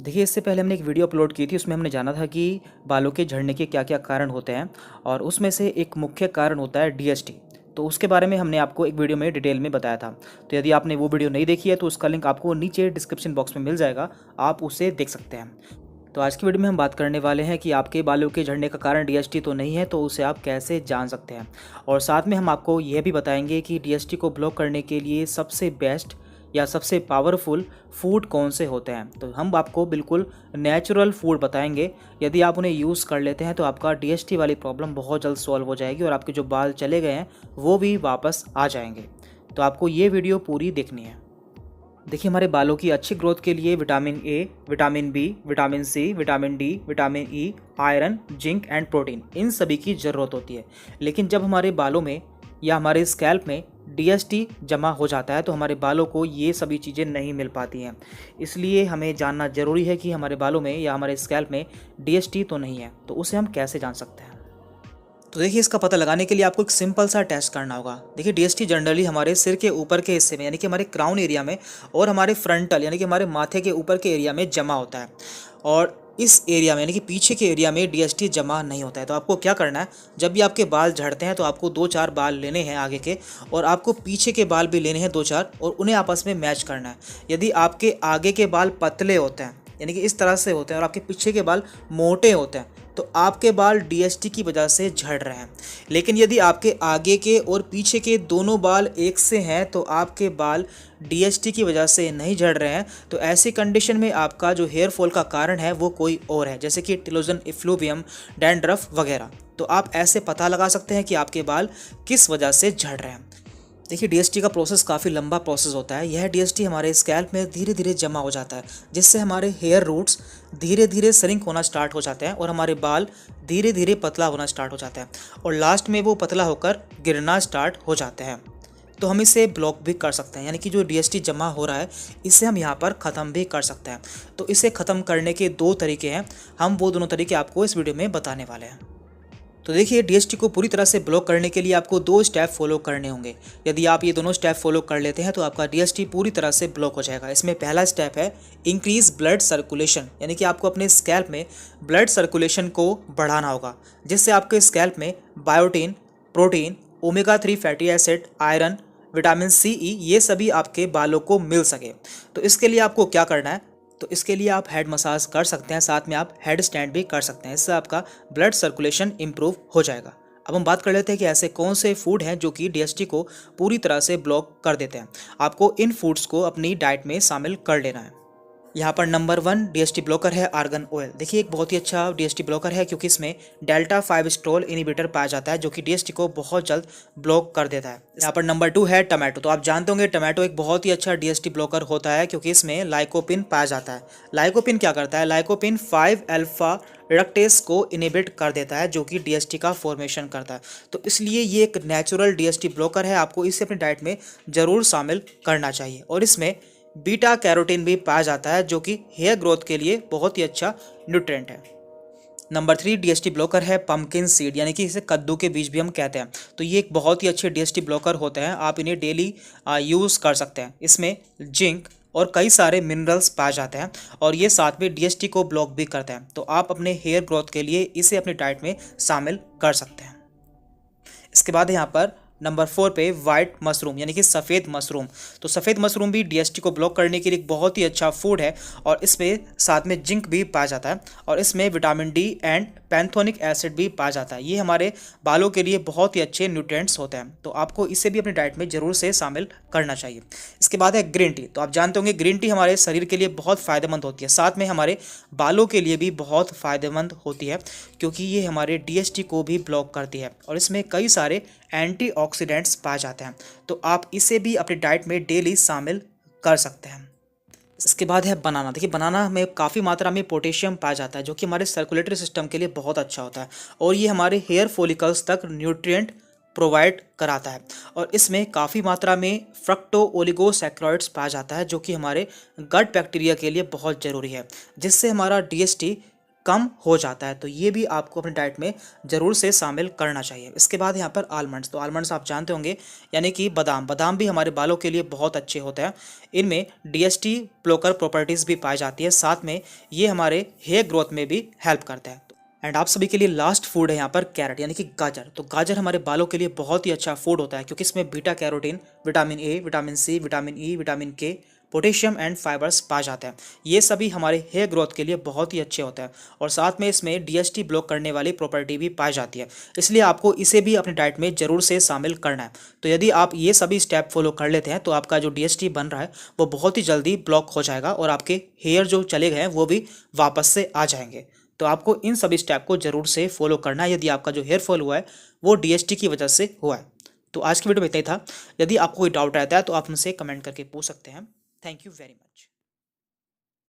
देखिए, इससे पहले हमने एक वीडियो अपलोड की थी, उसमें हमने जाना था कि बालों के झड़ने के क्या-क्या कारण होते हैं और उसमें से एक मुख्य कारण होता है डीएसटी। तो उसके बारे में हमने आपको एक वीडियो में डिटेल में बताया था। तो यदि आपने वो वीडियो नहीं देखी है तो उसका लिंक आपको नीचे डिस्क्रिप्शन बॉक्स में मिल जाएगा, आप उसे देख सकते हैं। तो आज की वीडियो में हम बात करने वाले हैं कि आपके बालों के झड़ने का कारण डीएसटी तो नहीं है, तो उसे आप कैसे जान सकते हैं। और साथ में हम आपको यह भी बताएंगे कि डीएसटी को ब्लॉक करने के लिए सबसे बेस्ट या सबसे पावरफुल फूड कौन से होते हैं। तो हम आपको बिल्कुल नेचुरल फूड बताएंगे। यदि आप उन्हें यूज़ कर लेते हैं तो आपका डीएसटी वाली प्रॉब्लम बहुत जल्द सॉल्व हो जाएगी और आपके जो बाल चले गए हैं वो भी वापस आ जाएंगे। तो आपको ये वीडियो पूरी देखनी है। देखिए, हमारे बालों की अच्छी ग्रोथ के लिए vitamin A, vitamin B, vitamin C, vitamin D, vitamin E, iron, zinc and protein, इन सभी की ज़रूरत होती है। लेकिन जब हमारे बालों में या हमारे स्कैल्प में डीएसटी जमा हो जाता है तो हमारे बालों को ये सभी चीज़ें नहीं मिल पाती हैं। इसलिए हमें जानना ज़रूरी है कि हमारे बालों में या हमारे स्कैल्प में डीएसटी तो नहीं है। तो उसे हम कैसे जान सकते हैं? तो देखिए, इसका पता लगाने के लिए आपको एक सिंपल सा टेस्ट करना होगा। देखिए, डीएसटी जनरली हमारे सिर के ऊपर के हिस्से में यानी कि हमारे क्राउन एरिया में और हमारे फ्रंटल यानी कि हमारे माथे के ऊपर के एरिया में जमा होता है और इस एरिया में यानी कि पीछे के एरिया में डीएसटी जमा नहीं होता है। तो आपको क्या करना है, जब भी आपके बाल झड़ते हैं तो आपको 2-4 बाल लेने हैं आगे के और आपको पीछे के बाल भी लेने हैं 2-4 और उन्हें आपस में मैच करना है। यदि आपके आगे के बाल पतले होते हैं यानी कि इस तरह से होते हैं और आपके पीछे के बाल मोटे होते हैं तो आपके बाल डीएसटी की वजह से झड़ रहे हैं। लेकिन यदि आपके आगे के और पीछे के दोनों बाल एक से हैं तो आपके बाल डीएसटी की वजह से नहीं झड़ रहे हैं। तो ऐसी कंडीशन में आपका जो हेयर फॉल का कारण है वो कोई और है, जैसे कि टिलोजन इफ्लूवियम, डैंड्रफ वगैरह। तो आप ऐसे पता लगा सकते हैं कि आपके बाल किस वजह से झड़ रहे हैं। देखिए, डीएसटी का प्रोसेस काफ़ी लंबा प्रोसेस होता है। यह डीएसटी हमारे स्कैल्प में धीरे धीरे जमा हो जाता है, जिससे हमारे हेयर रूट्स धीरे धीरे श्रिंक होना स्टार्ट हो जाते हैं और हमारे बाल धीरे धीरे पतला होना स्टार्ट हो जाते हैं और लास्ट में वो पतला होकर गिरना स्टार्ट हो जाते हैं। तो हम इसे ब्लॉक भी कर सकते हैं, यानी कि जो डीएसटी जमा हो रहा है इसे हम यहाँ पर ख़त्म भी कर सकते हैं। तो इसे ख़त्म करने के 2 तरीके हैं, हम वो दोनों तरीके आपको इस वीडियो में बताने वाले हैं। तो देखिए, डीएसटी को पूरी तरह से ब्लॉक करने के लिए आपको 2 स्टेप फॉलो करने होंगे। यदि आप ये दोनों स्टेप फॉलो कर लेते हैं तो आपका डीएसटी पूरी तरह से ब्लॉक हो जाएगा। इसमें पहला स्टेप है इंक्रीज ब्लड सर्कुलेशन, यानी कि आपको अपने स्कैल्प में ब्लड सर्कुलेशन को बढ़ाना होगा, जिससे आपके स्कैल्प में biotin, protein, omega 3 fatty acid, iron, vitamin C, E ये सभी आपके बालों को मिल सके। तो इसके लिए आपको क्या करना है, तो इसके लिए आप हेड मसाज कर सकते हैं, साथ में आप हेड स्टैंड भी कर सकते हैं। इससे आपका ब्लड सर्कुलेशन इंप्रूव हो जाएगा। अब हम बात कर लेते हैं कि ऐसे कौन से फूड हैं जो कि डीएसटी को पूरी तरह से ब्लॉक कर देते हैं। आपको इन फूड्स को अपनी डाइट में शामिल कर लेना है। यहाँ पर नंबर 1 डीएसटी ब्लॉकर है आर्गन ऑयल। देखिए, एक बहुत ही अच्छा डीएसटी ब्लॉकर है क्योंकि इसमें डेल्टा 5 स्ट्रोल इनिबिटर पाया जाता है जो कि डीएसटी को बहुत जल्द ब्लॉक कर देता है। यहाँ पर नंबर 2 है टमाटो। तो आप जानते होंगे टमाटो एक बहुत ही अच्छा डीएसटी ब्लॉकर होता है क्योंकि इसमें लाइकोपिन पाया जाता है। लाइकोपिन क्या करता है, लाइकोपिन 5 अल्फा रिडक्टेस को इनिबिट कर देता है जो कि डीएसटी का फॉर्मेशन करता है। तो इसलिए ये एक नेचुरल डीएसटी ब्लॉकर है, आपको इसे अपनी डाइट में ज़रूर शामिल करना चाहिए। और इसमें बीटा कैरोटीन भी पाया जाता है जो कि हेयर ग्रोथ के लिए बहुत ही अच्छा न्यूट्रिएंट है। नंबर 3 डीएसटी ब्लॉकर है पम्पकिन सीड, यानी कि इसे कद्दू के बीज भी हम कहते हैं। तो ये एक बहुत ही अच्छे डीएसटी ब्लॉकर होते हैं, आप इन्हें डेली यूज़ कर सकते हैं। इसमें जिंक और कई सारे मिनरल्स पाए जाते हैं और ये साथ में डीएसटी को ब्लॉक भी करते हैं। तो आप अपने हेयर ग्रोथ के लिए इसे अपनी डाइट में शामिल कर सकते हैं। इसके बाद यहाँ पर नंबर 4 पे वाइट मशरूम यानी कि सफ़ेद मशरूम। तो सफ़ेद मशरूम भी डीएसटी को ब्लॉक करने के लिए एक बहुत ही अच्छा फूड है और इसमें साथ में जिंक भी पाया जाता है और इसमें विटामिन डी एंड पैंथोनिक एसिड भी पाया जाता है। ये हमारे बालों के लिए बहुत ही अच्छे न्यूट्रिएंट्स होते हैं, तो आपको इसे भी अपनी डाइट में ज़रूर से शामिल करना चाहिए। इसके बाद है ग्रीन टी। तो आप जानते होंगे ग्रीन टी हमारे शरीर के लिए बहुत फ़ायदेमंद होती है, साथ में हमारे बालों के लिए भी बहुत फ़ायदेमंद होती है क्योंकि ये हमारे डीएसटी को भी ब्लॉक करती है और इसमें कई सारे एंटीऑक्सीडेंट्स पाए जाते हैं। तो आप इसे भी अपनी डाइट में डेली शामिल कर सकते हैं। इसके बाद है बनाना। देखिए, बनाना में काफ़ी मात्रा में पोटेशियम पाया जाता है जो कि हमारे सर्कुलेटरी सिस्टम के लिए बहुत अच्छा होता है और ये हमारे हेयर फॉलिकल्स तक न्यूट्रिएंट प्रोवाइड कराता है और इसमें काफ़ी मात्रा में फ्रक्टो ओलिगोसैक्राइड्स पाया जाता है जो कि हमारे गट बैक्टीरिया के लिए बहुत ज़रूरी है, जिससे हमारा डीएसटी कम हो जाता है। तो ये भी आपको अपनी डाइट में ज़रूर से शामिल करना चाहिए। इसके बाद यहाँ पर आलमंड्स, तो आलमंड्स आप जानते होंगे, यानी कि बादाम। बादाम भी हमारे बालों के लिए बहुत अच्छे होते हैं। इनमें डीएसटी ब्लॉकर प्रॉपर्टीज़ भी पाई जाती है, साथ में ये हमारे हेयर ग्रोथ में भी हेल्प करता है। एंड आप सभी के लिए लास्ट फूड है यहाँ पर कैरेट, यानी कि गाजर। तो गाजर हमारे बालों के लिए बहुत ही अच्छा फूड होता है, क्योंकि इसमें beta carotene, vitamin A, vitamin C, vitamin E, vitamin K, potassium and fibres पाए जाते हैं। ये सभी हमारे हेयर ग्रोथ के लिए बहुत ही अच्छे होते हैं, और साथ में इसमें डीएसटी ब्लॉक करने वाली प्रॉपर्टी भी पाई जाती है। इसलिए आपको इसे भी अपनी डाइट में ज़रूर से शामिल करना है। तो यदि आप ये सभी स्टेप फॉलो कर लेते हैं तो आपका जो डीएसटी बन रहा है वो बहुत ही जल्दी ब्लॉक हो जाएगा, और आपके हेयर जो चले गए हैं वो भी वापस से आ जाएंगे। तो आपको इन सभी स्टेप को जरूर से फॉलो करना है, यदि आपका जो हेयर फॉल हुआ है वो डीएसटी की वजह से हुआ है। तो आज की वीडियो में इतना ही था। यदि आपको कोई डाउट रहता है तो आप मुझसे कमेंट करके पूछ सकते हैं। Thank you very much.